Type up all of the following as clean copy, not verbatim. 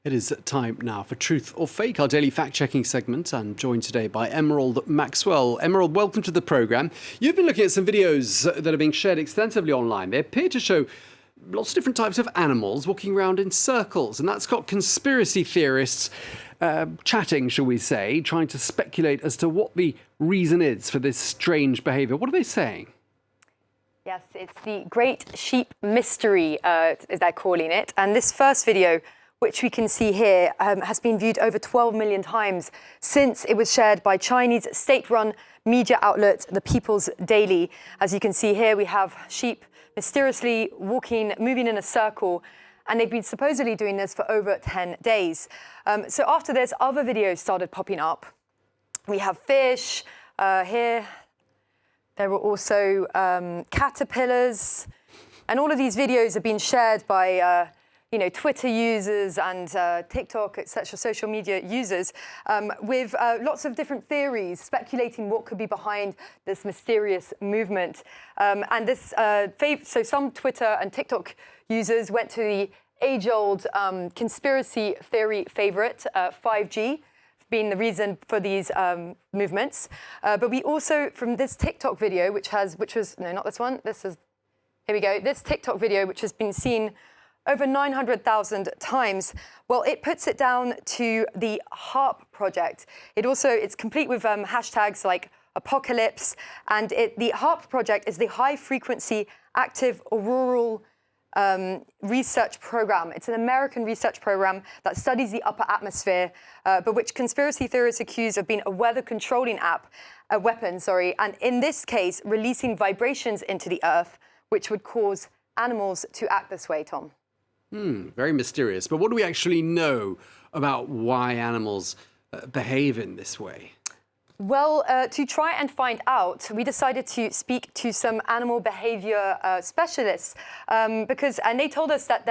It is time now for Truth or Fake, our daily fact-checking segment. I'm joined today by Emerald Maxwell. Emerald, welcome to the programme. You've been looking at some videos that are being shared extensively online. They appear to show lots of different types of animals walking around in circles, and that's got conspiracy theorists chatting, shall we say, trying to speculate as to what the reason is for this strange behaviour. What are they saying? Yes, it's the Great Sheep Mystery, as they're calling it. And this first video, which we can see here, has been viewed over 12 million times since it was shared by Chinese state-run media outlet, The People's Daily. As you can see here, we have sheep mysteriously moving in a circle, and they've been supposedly doing this for over 10 days. So after this, other videos started popping up. We have fish here. There were also caterpillars, and all of these videos have been shared by Twitter users and TikTok, etc., social media users, with lots of different theories speculating what could be behind this mysterious movement. And this, so some Twitter and TikTok users went to the age-old conspiracy theory favorite, 5G, being the reason for these movements. But we also, from this TikTok video, which was, no, not this one, here we go, this TikTok video, which has been seen over 900,000 times, well, it puts it down to the HAARP project. It's complete with hashtags like apocalypse, and the HAARP project is the High Frequency Active Auroral research program. It's an American research program that studies the upper atmosphere, but which conspiracy theorists accuse of being a weather controlling weapon, and in this case, releasing vibrations into the earth, which would cause animals to act this way, Tom. Very mysterious. But what do we actually know about why animals behave in this way? Well, to try and find out, we decided to speak to some animal behavior specialists and they told us that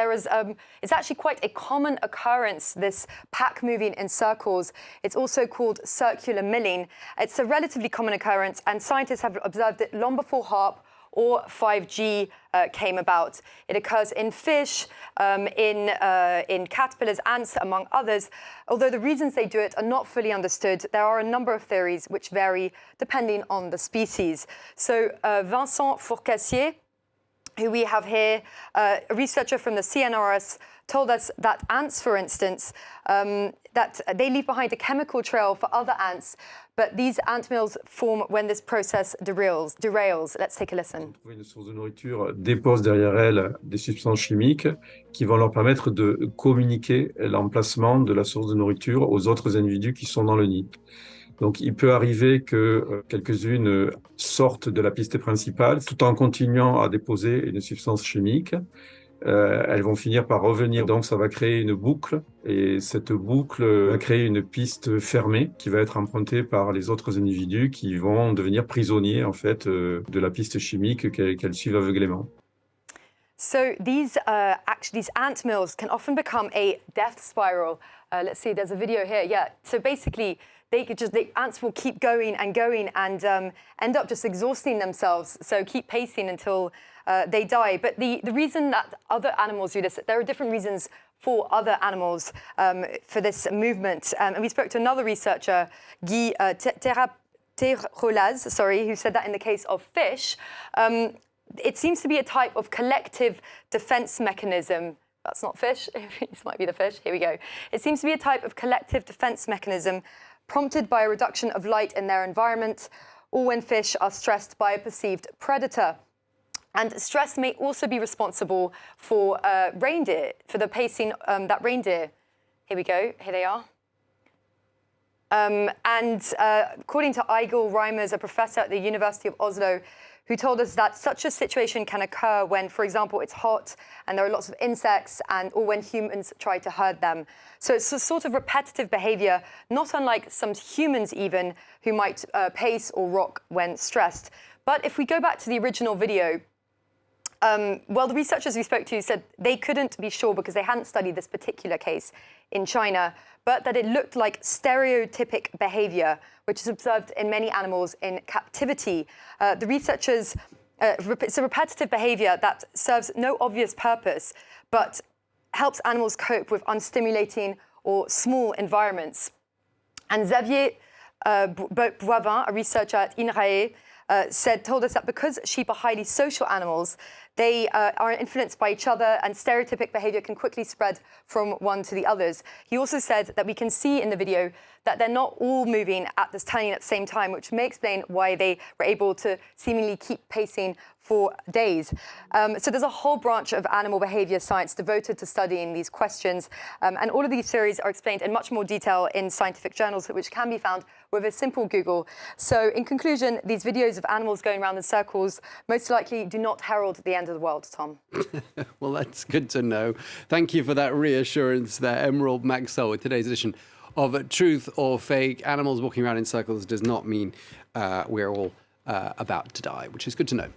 it's actually quite a common occurrence, this pack moving in circles. It's also called circular milling. It's a relatively common occurrence, and scientists have observed it long before HAARP or 5G came about. It occurs in fish, in caterpillars, ants, among others. Although the reasons they do it are not fully understood, there are a number of theories which vary depending on the species. So Vincent Fourcassier, who we have here, a researcher from the CNRS, told us that ants, for instance, that they leave behind a chemical trail for other ants, but these ant mills form when this process derails. Let's take a listen. Une source de nourriture dépose derrière elle des substances chimiques qui vont leur permettre de communiquer l'emplacement de la source de nourriture aux autres individus qui sont dans le nid. Donc, il peut arriver que quelques-unes sortent de la piste principale tout en continuant à déposer une substance chimique. Elles vont finir par revenir, donc ça va créer une boucle, et cette boucle va créer une piste fermée qui va être empruntée par les autres individus qui vont devenir prisonniers en fait de la piste chimique qu'elles suivent aveuglément. So these ant mills can often become a death spiral. Let's see, there's a video here. Yeah, so basically the ants will keep going and end up just exhausting themselves. So keep pacing until they die. But the reason that other animals do this, there are different reasons for other animals for this movement. And we spoke to another researcher, Guy Terrolaz, who said that in the case of fish, it seems to be a type of collective defense mechanism. That's not fish. This might be the fish. Here we go. It seems to be a type of collective defense mechanism prompted by a reduction of light in their environment, or when fish are stressed by a perceived predator. And stress may also be responsible for reindeer, for the pacing that reindeer. Here we go. Here they are. According to Eigil Reimers, a professor at the University of Oslo, who told us that such a situation can occur when, for example, it's hot and there are lots of insects, or when humans try to herd them. So it's a sort of repetitive behavior, not unlike some humans even, who might pace or rock when stressed. But if we go back to the original video, well, the researchers we spoke to said they couldn't be sure because they hadn't studied this particular case in China, but that it looked like stereotypic behavior, which is observed in many animals in captivity. The researchers, it's a repetitive behavior that serves no obvious purpose, but helps animals cope with unstimulating or small environments. And Xavier Boivin, a researcher at INRAE, told us that because sheep are highly social animals, they are influenced by each other, and stereotypic behavior can quickly spread from one to the others. He also said that we can see in the video that they're not all moving at the same time, which may explain why they were able to seemingly keep pacing for days. So there's a whole branch of animal behavior science devoted to studying these questions. And all of these theories are explained in much more detail in scientific journals, which can be found with a simple Google. So in conclusion, these videos of animals going around in circles most likely do not herald the end of the world, Tom. Well, that's good to know. Thank you for that reassurance there, Emerald Maxwell, with today's edition of Truth or Fake. Animals walking around in circles does not mean we're all about to die, which is good to know.